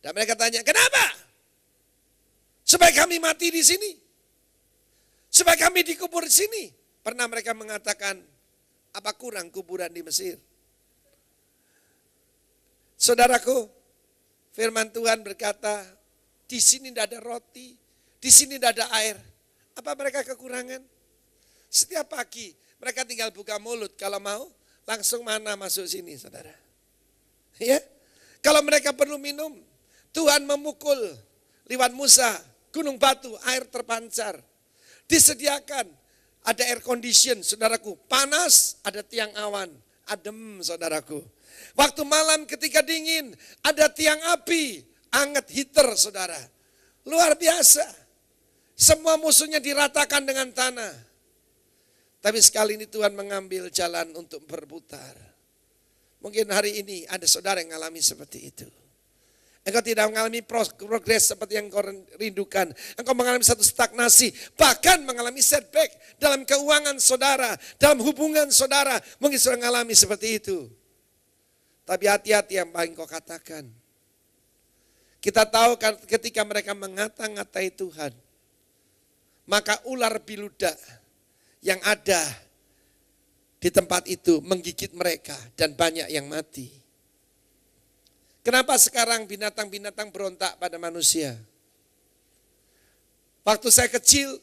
Dan mereka tanya, kenapa? Supaya kami mati di sini. Supaya kami dikubur di sini. Pernah mereka mengatakan, apa kurang kuburan di Mesir? Saudaraku, firman Tuhan berkata, di sini tidak ada roti, di sini tidak ada air. Apa mereka kekurangan? Setiap pagi mereka tinggal buka mulut, kalau mau langsung mana masuk sini, saudara. Ya, kalau mereka perlu minum, Tuhan memukul liwat Musa, gunung batu, air terpancar. Disediakan, ada air condition, saudaraku. Panas, ada tiang awan, adem, saudaraku. Waktu malam ketika dingin, ada tiang api, anget heater, saudara. Luar biasa. Semua musuhnya diratakan dengan tanah. Tapi sekali ini Tuhan mengambil jalan untuk berputar. Mungkin hari ini ada saudara yang mengalami seperti itu. Engkau tidak mengalami progres seperti yang kau rindukan. Engkau mengalami satu stagnasi, bahkan mengalami setback dalam keuangan saudara, dalam hubungan saudara. Mungkin saudara mengalami seperti itu. Tapi hati-hati yang paling kau katakan. Kita tahu kan ketika mereka mengata-ngatai Tuhan, maka ular biluda yang ada di tempat itu menggigit mereka dan banyak yang mati. Kenapa sekarang binatang-binatang berontak pada manusia? Waktu saya kecil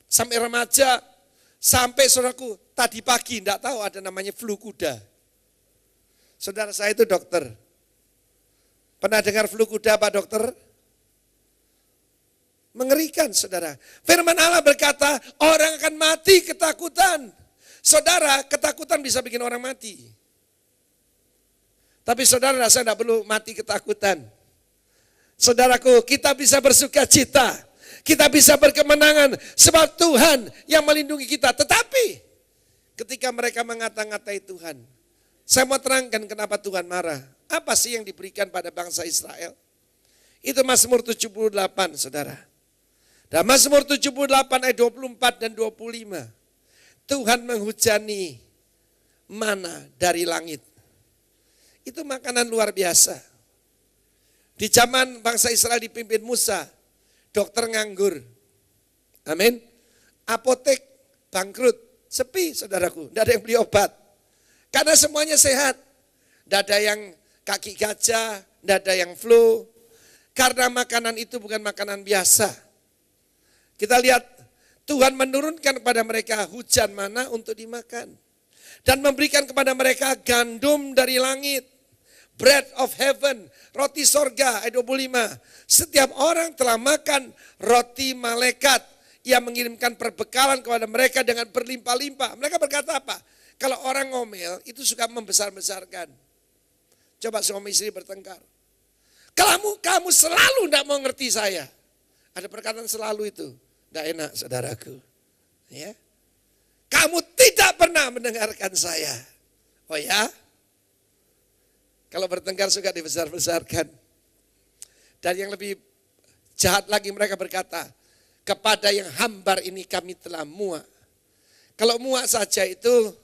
sampai remaja, sampai saudaraku tadi pagi tidak tahu ada namanya flu kuda. Saudara saya itu dokter. Pernah dengar flu kuda Pak Dokter? Mengerikan saudara. Firman Allah berkata orang akan mati ketakutan. Saudara, ketakutan bisa bikin orang mati. Tapi saudara, saya tidak perlu mati ketakutan. Saudaraku, kita bisa bersuka cita. Kita bisa berkemenangan sebab Tuhan yang melindungi kita. Tetapi ketika mereka mengata-ngatai Tuhan, saya mau terangkan kenapa Tuhan marah. Apa sih yang diberikan pada bangsa Israel? Itu Mazmur 78, saudara. Dan Mazmur 78 ayat 24 dan 25. Tuhan menghujani mana dari langit. Itu makanan luar biasa. Di zaman bangsa Israel dipimpin Musa, dokter nganggur. Amin. Apotek bangkrut, sepi saudaraku. Tidak ada yang beli obat. Karena semuanya sehat. Tidak ada yang kaki gajah, tidak ada yang flu. Karena makanan itu bukan makanan biasa. Kita lihat Tuhan menurunkan kepada mereka hujan mana untuk dimakan. Dan memberikan kepada mereka gandum dari langit. Bread of heaven, roti sorga, ayat 25. Setiap orang telah makan roti malaikat. Ia mengirimkan perbekalan kepada mereka dengan berlimpah-limpah. Mereka berkata apa? Kalau orang ngomel itu suka membesar-besarkan. Coba suami istri bertengkar. Kamu selalu tidak mau ngerti saya. Ada perkataan selalu itu. Tidak enak saudaraku. Ya. Kamu tidak pernah mendengarkan saya. Oh ya? Kalau bertengkar suka dibesar-besarkan. Dan yang lebih jahat lagi mereka berkata, kepada yang hambar ini kami telah muak. Kalau muak saja itu,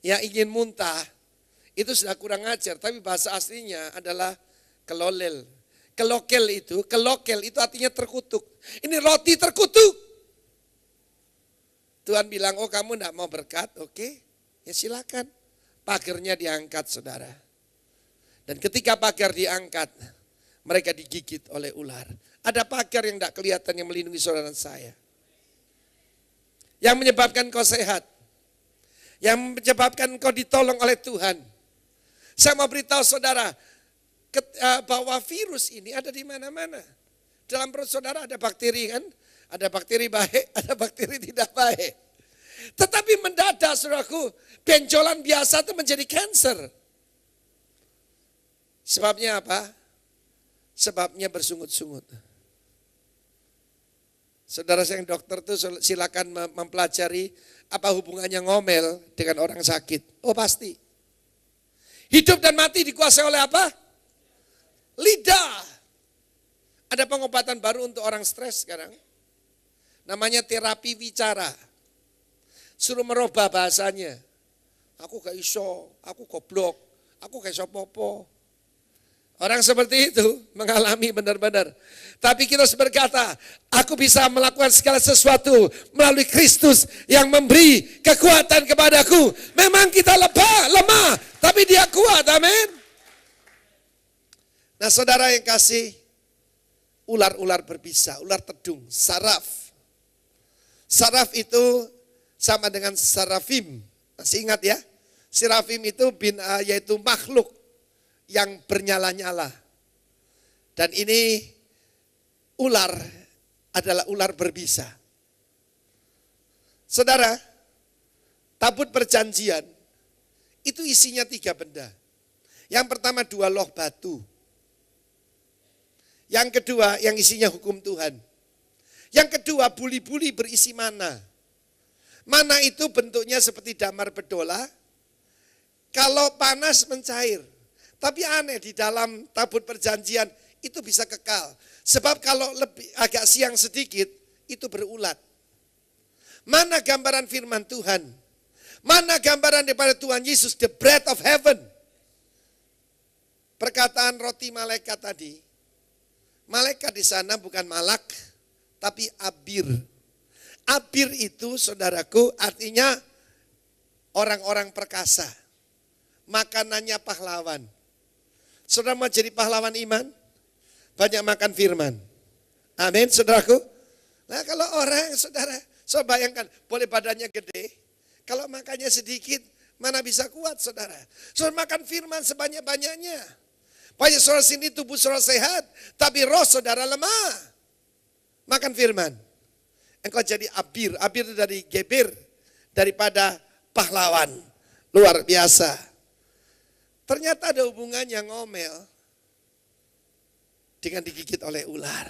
ya ingin muntah, itu sudah kurang ajar. Tapi bahasa aslinya adalah kelolel. Kelokel itu artinya terkutuk. Ini roti terkutuk. Tuhan bilang, oh kamu tidak mau berkat, oke, ya silakan. Pagarnya diangkat saudara. Dan ketika pagar diangkat, mereka digigit oleh ular. Ada pagar yang tidak kelihatan yang melindungi saudara dan saya. Yang menyebabkan kau sehat. Yang menyebabkan kau ditolong oleh Tuhan. Saya mau beritahu saudara, bahwa virus ini ada di mana-mana. Dalam perut saudara ada bakteri kan? Ada bakteri baik, ada bakteri tidak baik. Tetapi mendadak saudaraku, benjolan biasa itu menjadi kanker. Sebabnya apa? Sebabnya bersungut-sungut. Saudara saya yang dokter itu silakan mempelajari apa hubungannya ngomel dengan orang sakit. Oh pasti. Hidup dan mati dikuasai oleh apa? Lidah. Ada pengobatan baru untuk orang stres sekarang. Namanya terapi bicara. Suruh merubah bahasanya. Aku gak iso, aku goblok, aku gak iso popo. Orang seperti itu mengalami benar-benar. Tapi kita harus berkata, aku bisa melakukan segala sesuatu melalui Kristus yang memberi kekuatan kepadaku. Memang kita lemah, tapi Dia kuat, amin. Nah saudara yang kasih, ular-ular berbisa, ular tedung, saraf. Saraf itu sama dengan serafim. Masih ingat ya? Serafim itu yaitu makhluk yang bernyala-nyala. Dan ini ular adalah ular berbisa. Saudara, tabut perjanjian itu isinya 3 benda. Yang pertama 2 loh batu. Yang kedua yang isinya hukum Tuhan. Yang kedua buli-buli berisi mana. Mana itu bentuknya seperti damar bedola. Kalau panas mencair. Tapi aneh di dalam tabut perjanjian itu bisa kekal. Sebab kalau agak siang sedikit itu berulat. Mana gambaran firman Tuhan? Mana gambaran daripada Tuhan Yesus, the bread of heaven? Perkataan roti malaikat tadi. Malaikat di sana bukan malak, tapi abir. Abir itu saudaraku artinya orang-orang perkasa. Makanannya pahlawan. Saudara mau jadi pahlawan iman? Banyak makan firman. Amin saudaraku. Nah kalau orang saudara bayangkan boleh badannya gede. Kalau makannya sedikit mana bisa kuat saudara. Saudara makan firman sebanyak-banyaknya. Banyak saudara sini tubuh saudara sehat. Tapi roh saudara lemah. Makan firman. Engkau jadi abir. Abir itu dari geber. Daripada pahlawan. Luar biasa. Ternyata ada hubungannya ngomel dengan digigit oleh ular.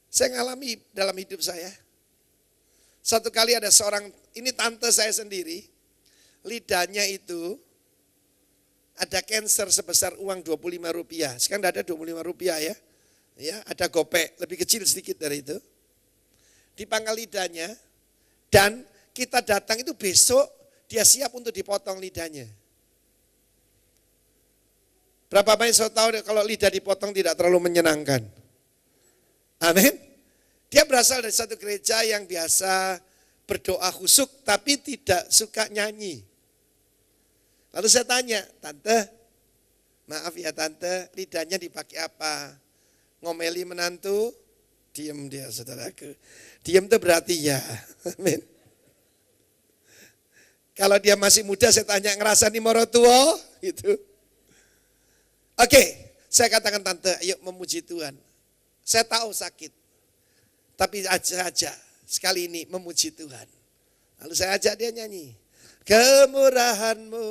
Saya ngalami dalam hidup saya. Satu kali ada seorang, ini tante saya sendiri, lidahnya itu ada cancer sebesar uang 25 rupiah. Sekarang tidak ada 25 rupiah ya. Ya, ada gopek, lebih kecil sedikit dari itu. Dipangkal lidahnya dan kita datang itu besok dia siap untuk dipotong lidahnya. Berapa banyak saya tahu kalau lidah dipotong tidak terlalu menyenangkan. Amin. Dia berasal dari satu gereja yang biasa berdoa khusyuk tapi tidak suka nyanyi. Lalu saya tanya, tante, maaf ya tante, lidahnya dipakai apa? Ngomeli menantu, diam dia saudaraku. Diam itu berarti ya. Amin. Kalau dia masih muda saya tanya ngerasa nih moro tua gitu. Oke, saya katakan tante, ayo memuji Tuhan. Saya tahu sakit, tapi aja sekali ini memuji Tuhan. Lalu saya ajak dia nyanyi. Kemurahan-Mu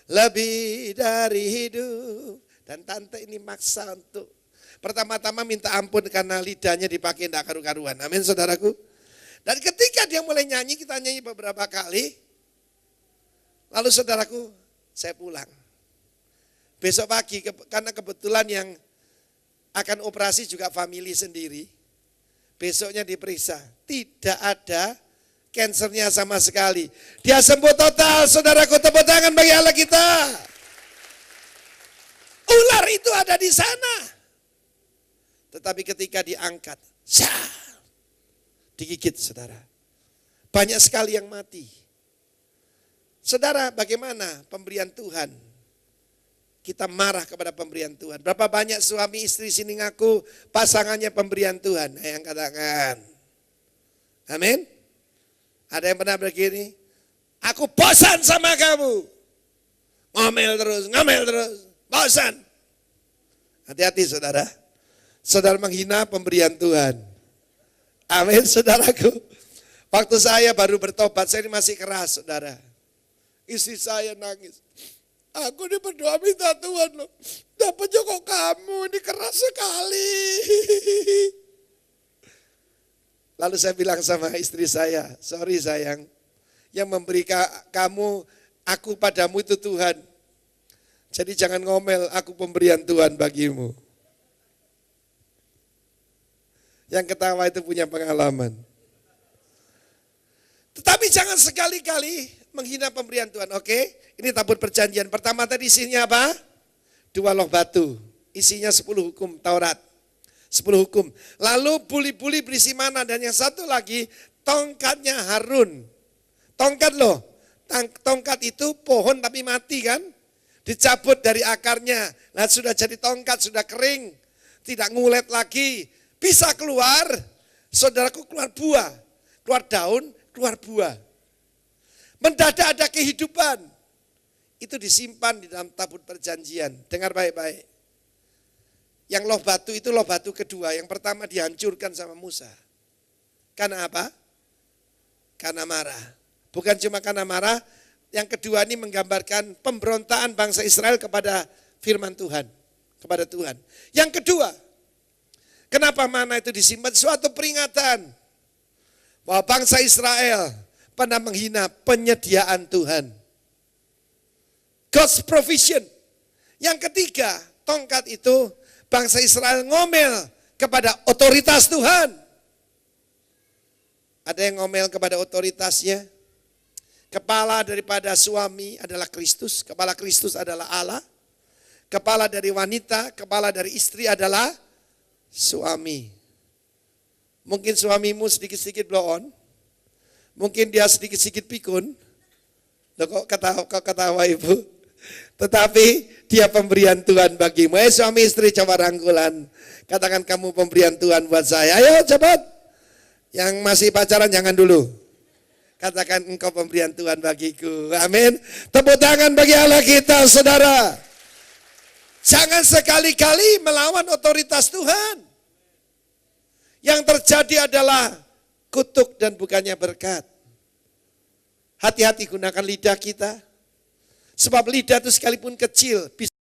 lebih dari hidup. Dan tante ini maksa untuk pertama-tama minta ampun karena lidahnya dipakai tidak karu-karuan. Amin saudaraku. Dan ketika dia mulai nyanyi, kita nyanyi beberapa kali. Lalu saudaraku, saya pulang. Besok pagi, karena kebetulan yang akan operasi juga family sendiri. Besoknya diperiksa, tidak ada kansernya sama sekali. Dia sembuh total, saudaraku, tepuk tangan bagi Allah kita. Ular itu ada di sana. Tetapi ketika diangkat, digigit saudara. Banyak sekali yang mati. Saudara, bagaimana pemberian Tuhan? Kita marah kepada pemberian Tuhan. Berapa banyak suami istri sini ngaku pasangannya pemberian Tuhan? Yang katakan. Amin. Ada yang pernah begini? Aku bosan sama kamu. Ngomel terus. Bosan. Hati-hati saudara. Saudara menghina pemberian Tuhan. Amin saudaraku. Waktu saya baru bertobat, saya ini masih keras saudara. Istri saya nangis. Aku ini berdoa minta Tuhan loh. Dapatnya kok kamu, ini keras sekali. Lalu saya bilang sama istri saya, sorry sayang. Yang memberi kamu, aku padamu itu Tuhan. Jadi jangan ngomel, aku pemberian Tuhan bagimu. Yang ketawa itu punya pengalaman. Tetapi jangan sekali-kali menghina pemberian Tuhan, oke? Ini tabut perjanjian. Pertama tadi isinya apa? 2 loh batu, isinya 10 hukum Taurat. 10 hukum. Lalu buli-buli berisi mana, dan yang satu lagi tongkatnya Harun. Tongkat loh, tongkat itu pohon tapi mati kan, dicabut dari akarnya, nah sudah jadi tongkat, sudah kering, tidak ngulet lagi, bisa keluar, saudaraku, keluar buah, keluar daun, keluar buah. Mendadak ada kehidupan, itu disimpan di dalam tabut perjanjian. Dengar baik-baik. Yang loh batu itu loh batu kedua, yang pertama dihancurkan sama Musa. Karena apa? Karena marah. Bukan cuma karena marah, yang kedua ini menggambarkan pemberontakan bangsa Israel kepada firman Tuhan, kepada Tuhan. Yang kedua, kenapa mana itu disimpan? Suatu peringatan bahwa bangsa Israel pernah menghina penyediaan Tuhan. God's provision. Yang ketiga, tongkat itu bangsa Israel ngomel kepada otoritas Tuhan. Ada yang ngomel kepada otoritasnya. Kepala daripada suami adalah Kristus, kepala Kristus adalah Allah. Kepala dari wanita, kepala dari istri adalah suami. Mungkin suamimu sedikit-sedikit blow on. Mungkin dia sedikit-sedikit pikun. Loh, kok ketawa ibu? Tetapi dia pemberian Tuhan bagimu. Suami istri coba rangkulan. Katakan, kamu pemberian Tuhan buat saya. Ayo cepat. Yang masih pacaran jangan dulu. Katakan, engkau pemberian Tuhan bagiku. Amin. Tepuk tangan bagi Allah kita, saudara. Jangan sekali-kali melawan otoritas Tuhan. Yang terjadi adalah kutuk dan bukannya berkat. Hati-hati gunakan lidah kita. Sebab lidah itu sekalipun kecil bisa